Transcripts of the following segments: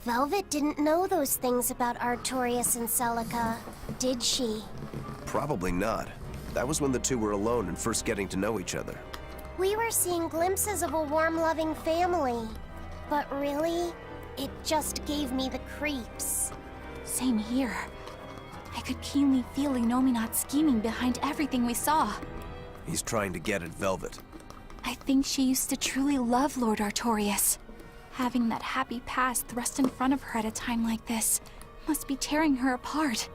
Velvet didn't know those things about Artorias and Celica, did she? Probably not. That was when the two were alone and first getting to know each other. We were seeing glimpses of a warm, loving family. But really, it just gave me the creeps. Same here. I could keenly feel Innominat scheming behind everything we saw. He's trying to get at Velvet. I think she used to truly love Lord Artorias. Having that happy past thrust in front of her at a time like this must be tearing her apart.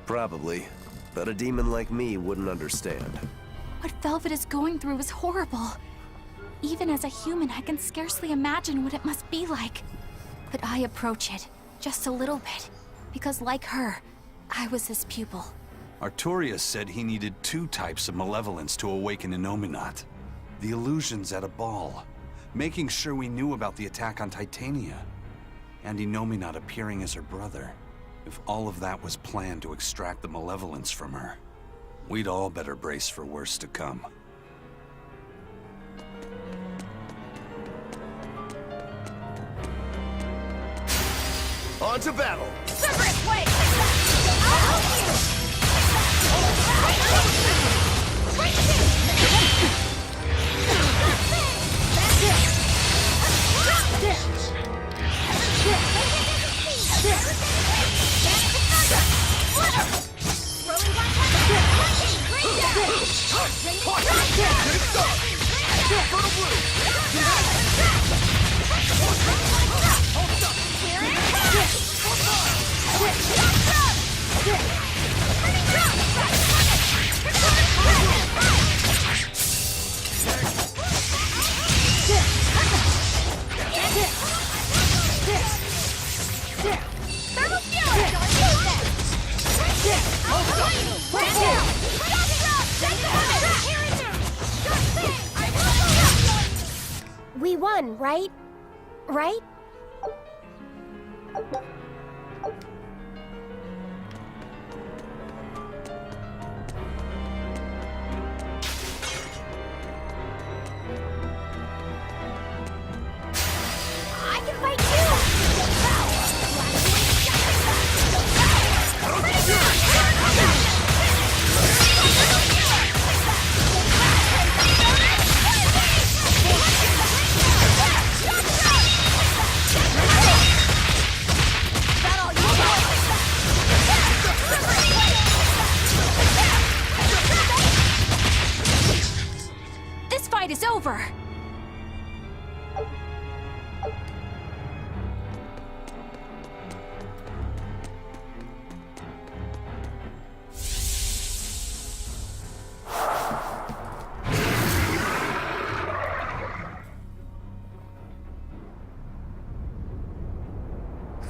Probably. But a demon like me wouldn't understand. What Velvet is going through is horrible. Even as a human, I can scarcely imagine what it must be like. But I approach it, just a little bit, because like her, I was his pupil. Artorias said he needed two types of malevolence to awaken Innominat. The illusions at a ball, making sure we knew about the attack on Titania, and Innominat appearing as her brother. If all of that was planned to extract the malevolence from her, we'd all better brace for worse to come. On to battle! Cerberus, wait! I'll help you! We won, right? Right? I can fight too! This fight is over!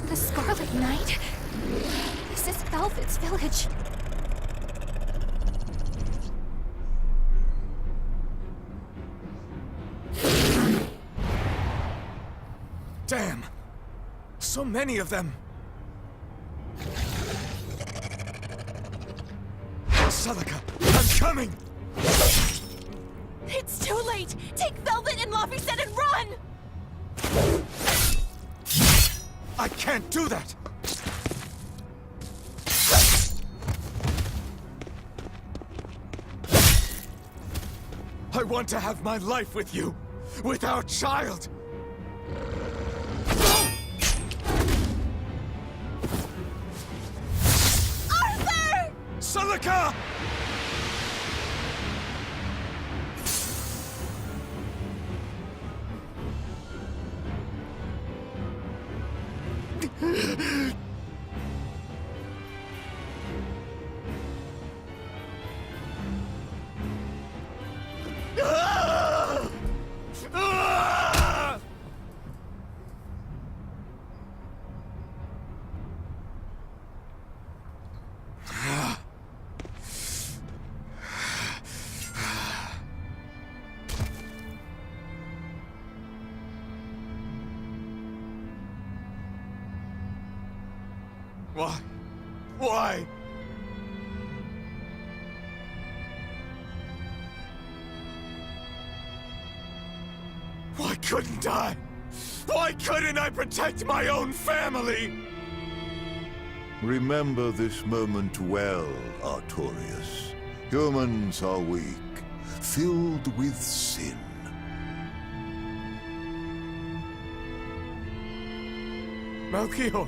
The Scarlet Knight? This is Velvet's village. Damn! So many of them! Celica, I'm coming! It's too late! Take Velvet and Laphicet and run! I can't do that! I want to have my life with you, with our child! Arthur! Celica! Why? Why? Why couldn't I? Why couldn't I protect my own family? Remember this moment well, Artorias. Humans are weak, filled with sin. Melchior!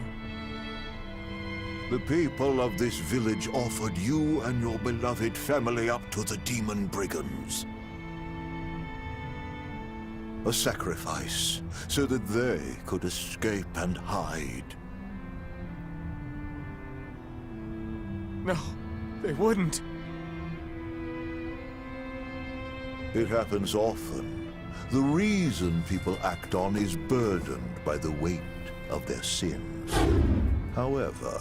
The people of this village offered you and your beloved family up to the demon brigands. A sacrifice, so that they could escape and hide. No, they wouldn't. It happens often. The reason people act on is burdened by the weight of their sins. However,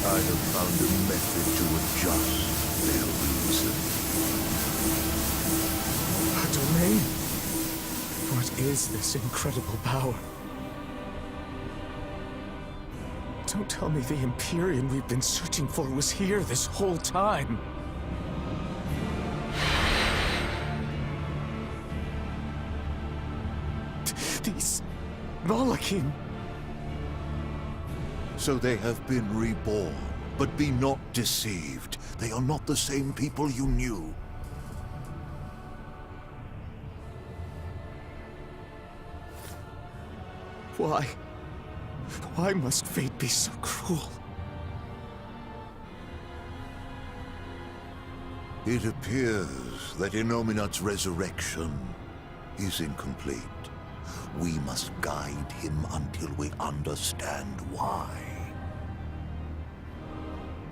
I have found a method to adjust their reason. A domain? What is this incredible power? Don't tell me the Empyrean we've been searching for was here this whole time. These Malachim. So they have been reborn. But be not deceived. They are not the same people you knew. Why? Why must fate be so cruel? It appears that Innominat's resurrection is incomplete. We must guide him until we understand why.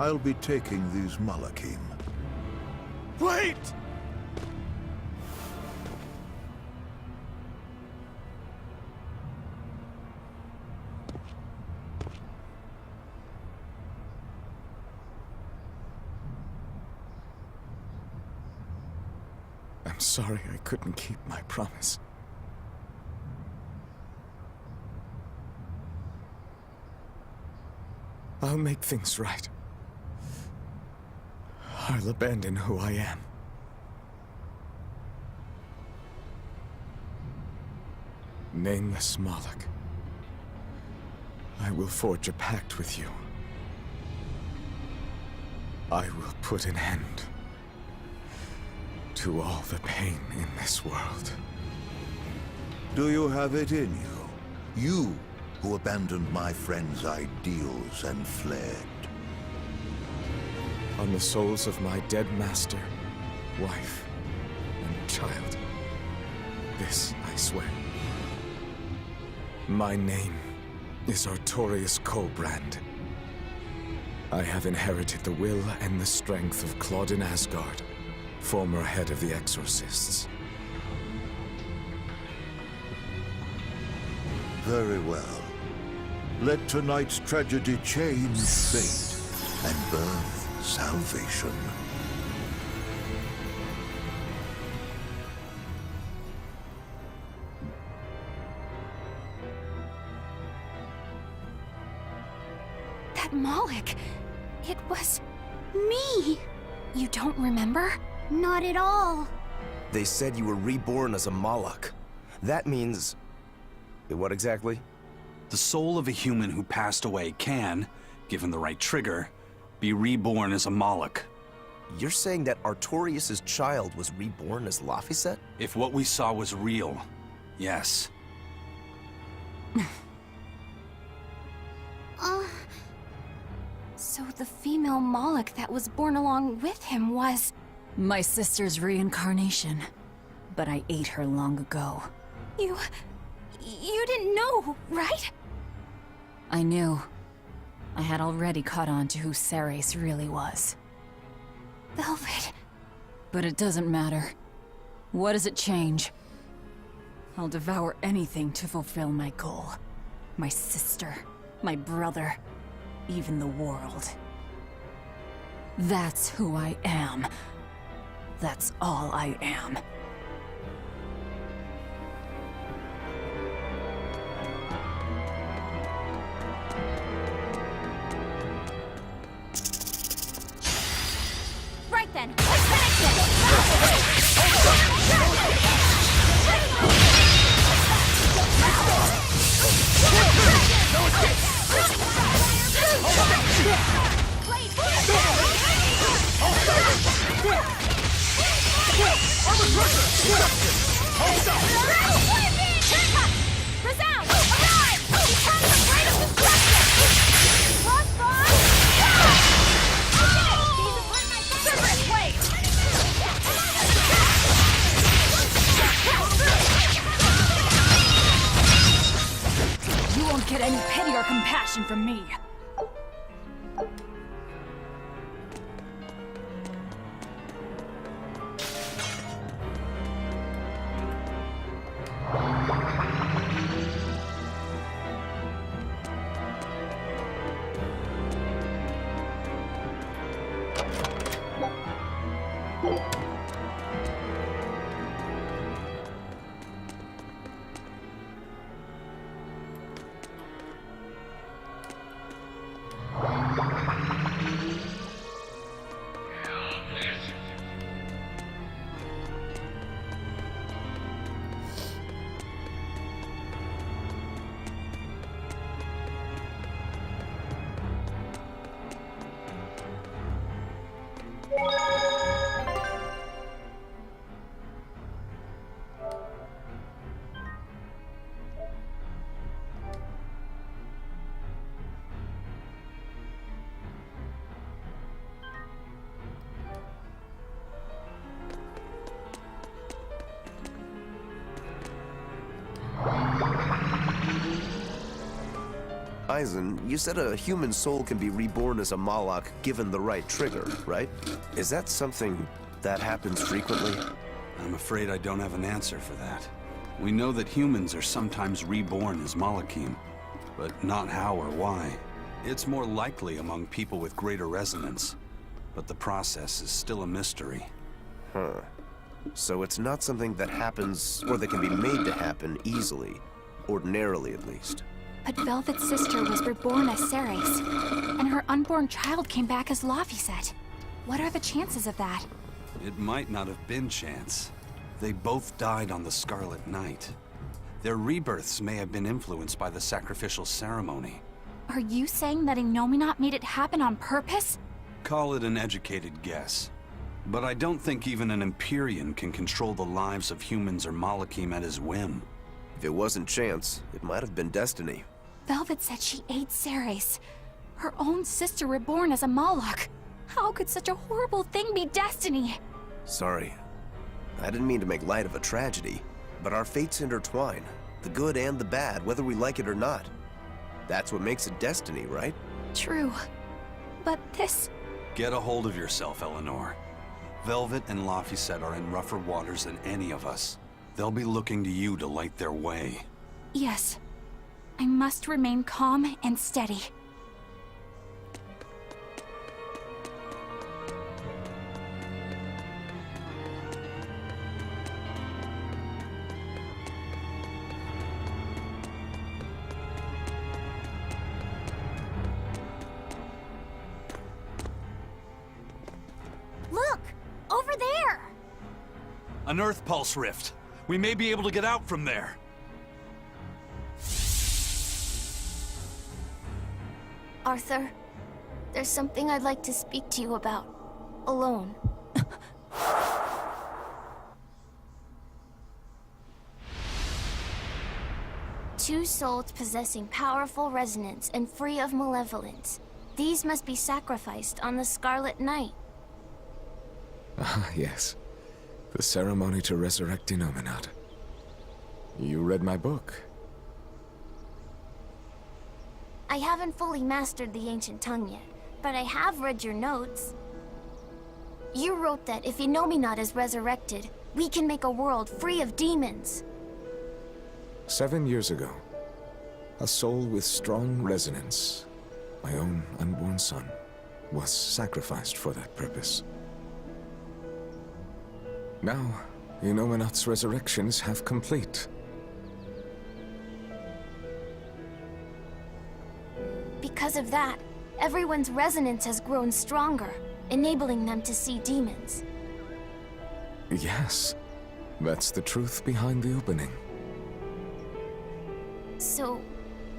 I'll be taking these Malachim. Wait! I'm sorry I couldn't keep my promise. I'll make things right. I'll abandon who I am. Nameless Moloch. I will forge a pact with you. I will put an end to all the pain in this world. Do you have it in you? You who abandoned my friend's ideals and fled. On the souls of my dead master, wife, and child. This I swear. My name is Artorias Colbrand. I have inherited the will and the strength of Claudin Asgard, former head of the Exorcists. Very well. Let tonight's tragedy change fate and birth salvation. That Moloch, it was me. You don't remember? Not at all. They said you were reborn as a Moloch. That means... what exactly? The soul of a human who passed away can, given the right trigger, be reborn as a Moloch. You're saying that Artorias' child was reborn as Laphicet? If what we saw was real, yes. So the female Moloch that was born along with him was... My sister's reincarnation, but I ate her long ago. You didn't know, right? I knew. I had already caught on to who Ceres really was. Velvet. But it doesn't matter. What does it change? I'll devour anything to fulfill my goal. My sister, my brother, even the world. That's who I am. That's all I am. Right then, let's finish this! Resound! Arrive! Become the great of destruction! Crossbar! Cerberus, wait! You won't get any pity or compassion from me. Eisen, you said a human soul can be reborn as a Malak given the right trigger, right? Is that something that happens frequently? I'm afraid I don't have an answer for that. We know that humans are sometimes reborn as Malakim, but not how or why. It's more likely among people with greater resonance, but the process is still a mystery. Huh. So it's not something that happens, or that can be made to happen easily. Ordinarily, at least. But Velvet's sister was reborn as Ceres, and her unborn child came back as Laphicet. What are the chances of that? It might not have been chance. They both died on the Scarlet Night. Their rebirths may have been influenced by the sacrificial ceremony. Are you saying that Innominat made it happen on purpose? Call it an educated guess. But I don't think even an Empyrean can control the lives of humans or Malakim at his whim. If it wasn't chance, it might have been destiny. Velvet said she ate Ceres, her own sister reborn as a Malak. How could such a horrible thing be destiny? Sorry. I didn't mean to make light of a tragedy, but our fates intertwine. The good and the bad, whether we like it or not. That's what makes it destiny, right? True. But this... Get a hold of yourself, Eleanor. Velvet and Laphicet are in rougher waters than any of us. They'll be looking to you to light their way. Yes. I must remain calm and steady. Look! Over there! An Earth Pulse Rift. We may be able to get out from there. Arthur, there's something I'd like to speak to you about. Alone. Two souls possessing powerful resonance and free of malevolence. These must be sacrificed on the Scarlet Night. Ah, yes. The ceremony to resurrect Innominat. You read my book. I haven't fully mastered the ancient tongue yet, but I have read your notes. You wrote that if Innominat is resurrected, we can make a world free of demons. 7 years ago, a soul with strong resonance, my own unborn son, was sacrificed for that purpose. Now, Innominat's resurrection is half complete. Because of that, everyone's resonance has grown stronger, enabling them to see demons. Yes, that's the truth behind the opening. So,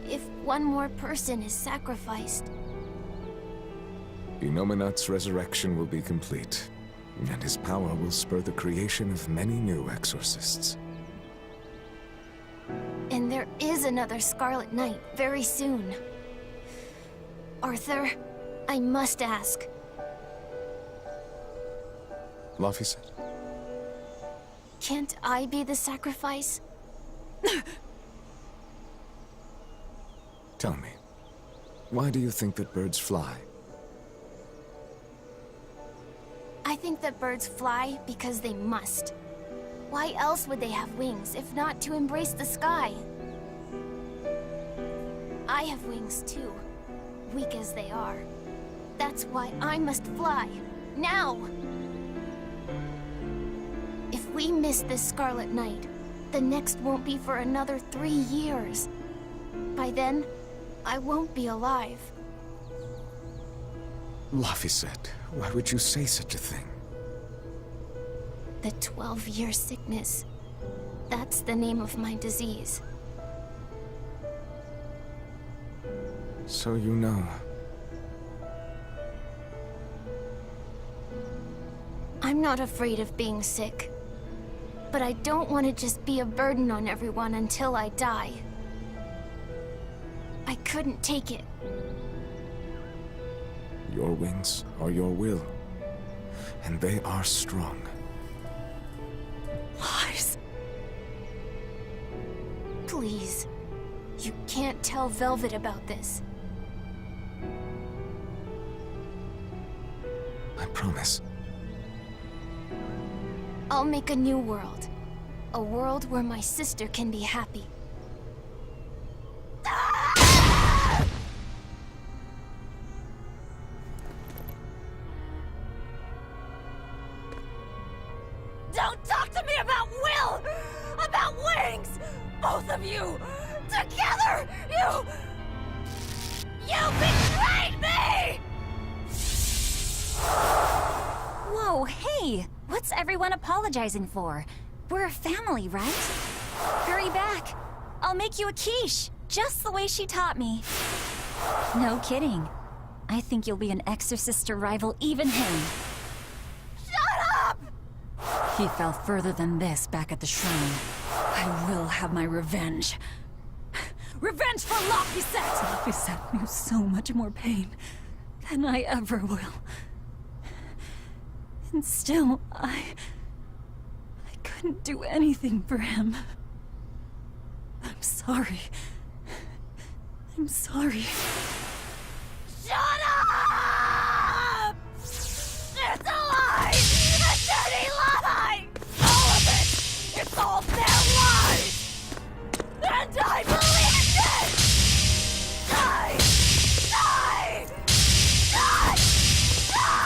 if one more person is sacrificed, Innominat's resurrection will be complete. And his power will spur the creation of many new exorcists. And there is another Scarlet Knight very soon. Arthur, I must ask. Laphicet? Can't I be the sacrifice? Tell me, why do you think that birds fly? I think that birds fly because they must. Why else would they have wings if not to embrace the sky? I have wings too, weak as they are. That's why I must fly, now! If we miss this Scarlet Night, the next won't be for another 3 years. By then, I won't be alive. Laphicet, why would you say such a thing? The 12-year sickness. That's the name of my disease. So you know. I'm not afraid of being sick. But I don't want to just be a burden on everyone until I die. I couldn't take it. Your wings are your will, and they are strong. Lies. Please. You can't tell Velvet about this. I promise. I'll make a new world. A world where my sister can be happy. Don't talk to me about will! About wings! Both of you! Together! You betrayed me! Whoa, hey! What's everyone apologizing for? We're a family, right? Hurry back. I'll make you a quiche, just the way she taught me. No kidding. I think you'll be an exorcist to rival even him. Shut up! He fell further than this back at the shrine. I will have my revenge. Revenge for Laphicet! Laphicet knew so much more pain than I ever will. And still, I couldn't do anything for him. I'm sorry. I'm sorry. Shut up! It's a lie! A dirty lie! All of it! It's all their lies! And I believed it! Die! Die! Die! Die!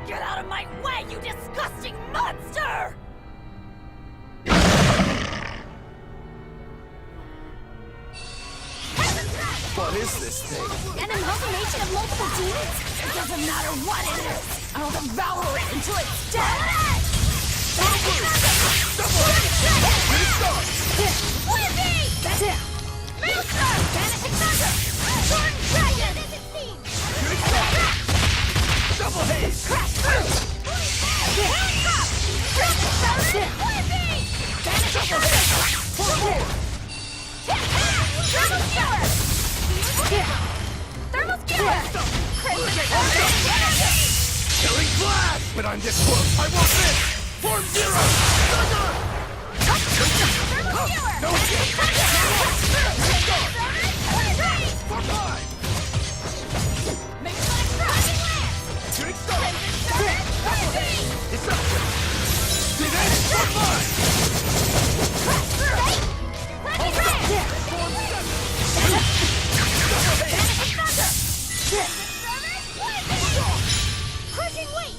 Get out of my way, you disgusting monster! What is this thing? An amalgamation of multiple demons? It doesn't matter what it is! I'll devour it until it's dead! That's it! Maelstrom! Vanishing Thunder! Torn Dragon! Double haze! Crash through! Maelstrom! Vanishing Thunder! Vanishing Thunder! Thermal Skewer! Thermal Skewer! Killing blast! But I'm this close. I want this! Form Zero! Thermal Skewer! No shit! For five! Shooting star! It's up! See this? For five! Crushing weight!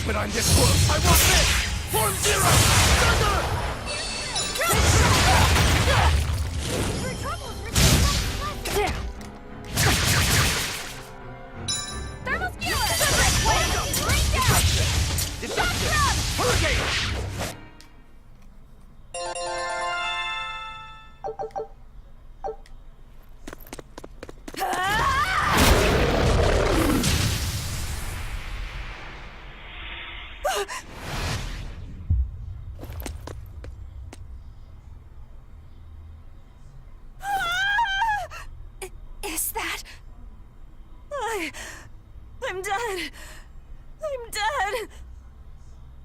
But I'm this close, I won't miss! Form zero! Thunder! Thermal skewer! Rain down! Deception! Hurricane! Is that... I I'm dead. I'm dead.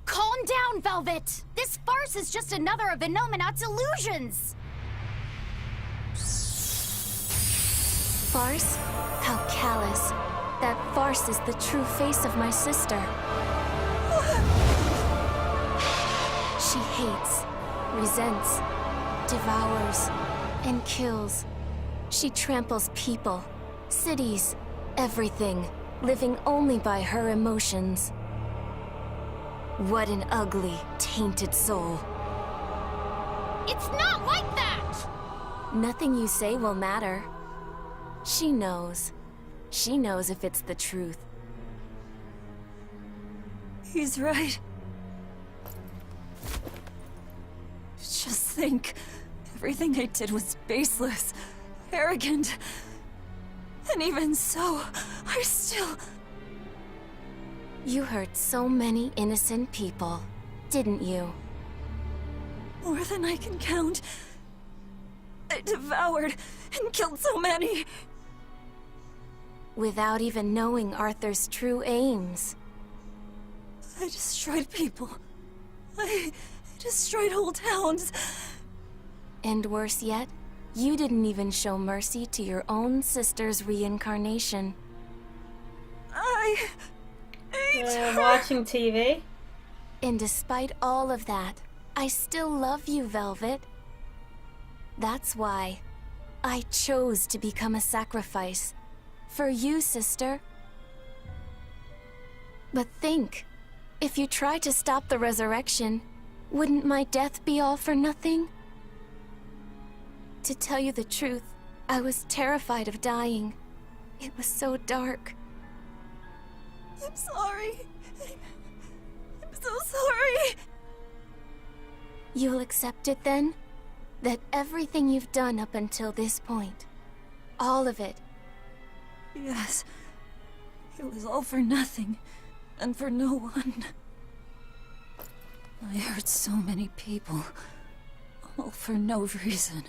Calm down, Velvet! This farce is just another of Innominat's illusions! Farce? How callous. That farce is the true face of my sister. She hates, resents, devours, and kills. She tramples people, cities, everything, living only by her emotions. What an ugly, tainted soul. It's not like that! Nothing you say will matter. She knows. She knows if it's the truth. He's right. Just think. Everything I did was baseless, arrogant. And even so, I still... You hurt so many innocent people, didn't you? More than I can count. I devoured and killed so many. Without even knowing Arthur's true aims. I destroyed people. I destroyed whole towns. And worse yet, you didn't even show mercy to your own sister's reincarnation. I ate her. Watching TV. And despite all of that, I still love you, Velvet. That's why I chose to become a sacrifice. For you, sister. But think, if you try to stop the resurrection, wouldn't my death be all for nothing? To tell you the truth, I was terrified of dying. It was so dark. I'm sorry. I'm so sorry. You'll accept it then? That everything you've done up until this point, all of it, Yes. It was all for nothing, and for no one. I hurt so many people, all for no reason.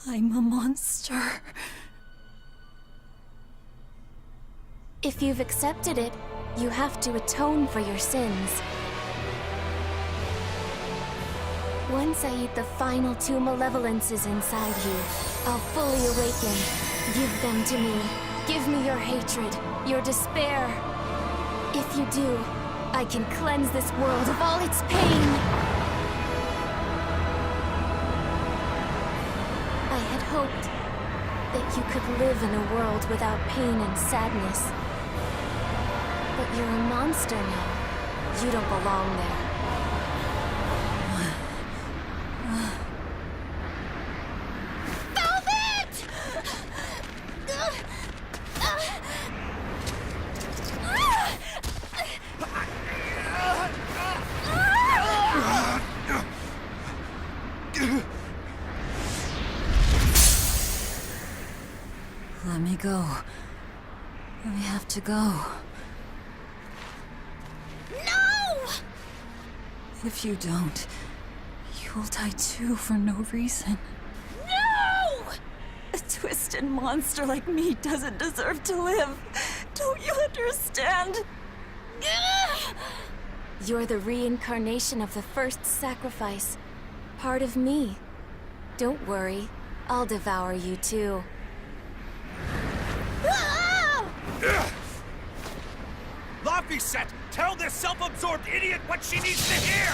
I'm a monster. if you've accepted it, you have to atone for your sins. Once I eat the final 2 malevolences inside you, I'll fully awaken. Give them to me. Give me your hatred, your despair. If you do, I can cleanse this world of all its pain. I had hoped that you could live in a world without pain and sadness. But you're a monster now. You don't belong there. Let me go. I have to go. No! If you don't, you'll die too for no reason. No! A twisted monster like me doesn't deserve to live. Don't you understand? You're the reincarnation of the first sacrifice. Part of me. Don't worry, I'll devour you too. Lobby set! Tell this self-absorbed idiot what she needs to hear!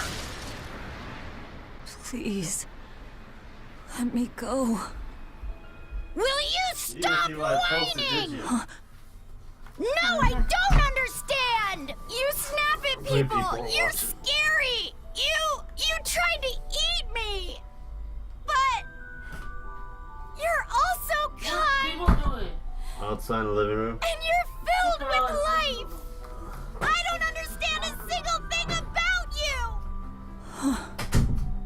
Please, let me go. Will you stop whining? No, I don't understand! You snap at people! You're scary! You tried to eat me! But... you're also kind! Outside in the living room. And you're filled with life! I don't understand a single thing about you!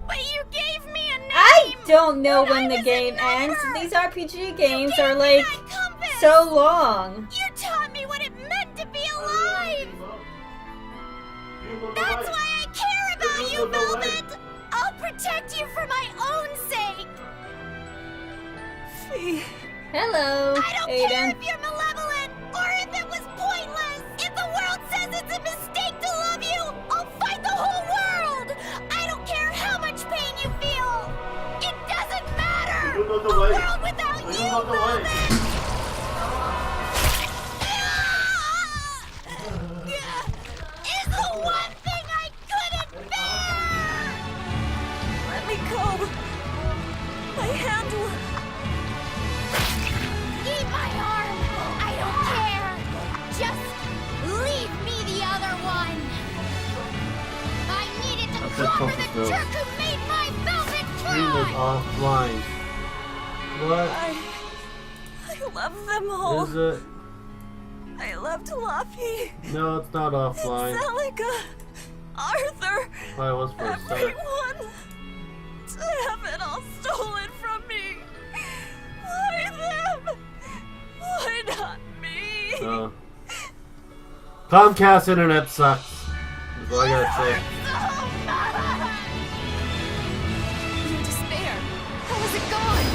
But you gave me a name! I don't know when when I the was game in ends. labor. These RPG games You are gave me like that compass. so long. You taught me what it meant to be alive! That's why I care about you, Velvet! I'll protect you for my own sake! Fee. Hello, I don't care Aiden. if you're malevolent, or if it was pointless! said Coco's Grove. Jerk who made my velvet Stream is offline. What I love them all. is it? I loved Luffy, No, it's not offline. Celica, Arthur, Why was for a sec. everyone. To have it all stolen from me. Why them? Why not me? Comcast internet sucks. That's all I gotta say. In despair. How is it gone?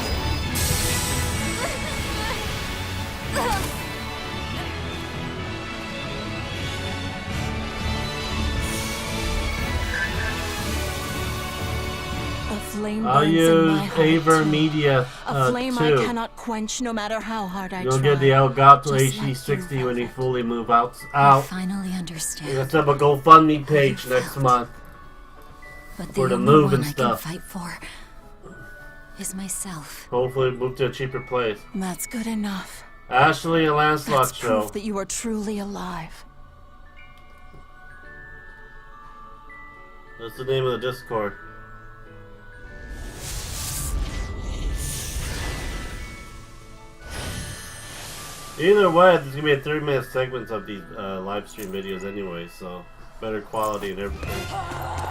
A flame I'll burns in use my heart, Aver too. Media A flame 2. I cannot quench no matter how hard I You'll try. get the Elgato Just like HD60 you, when you Velvet. fully move I out. finally understand. Let's have a GoFundMe page next month. But for the only move one and I stuff. can fight for is myself. Hopefully move to a cheaper place. That's good enough. Ashley and Lancelot That's show. proof that you are truly alive. That's the name of the Discord. Either way, there's gonna be a 30-minute segments of these live stream videos anyway, so better quality and everything.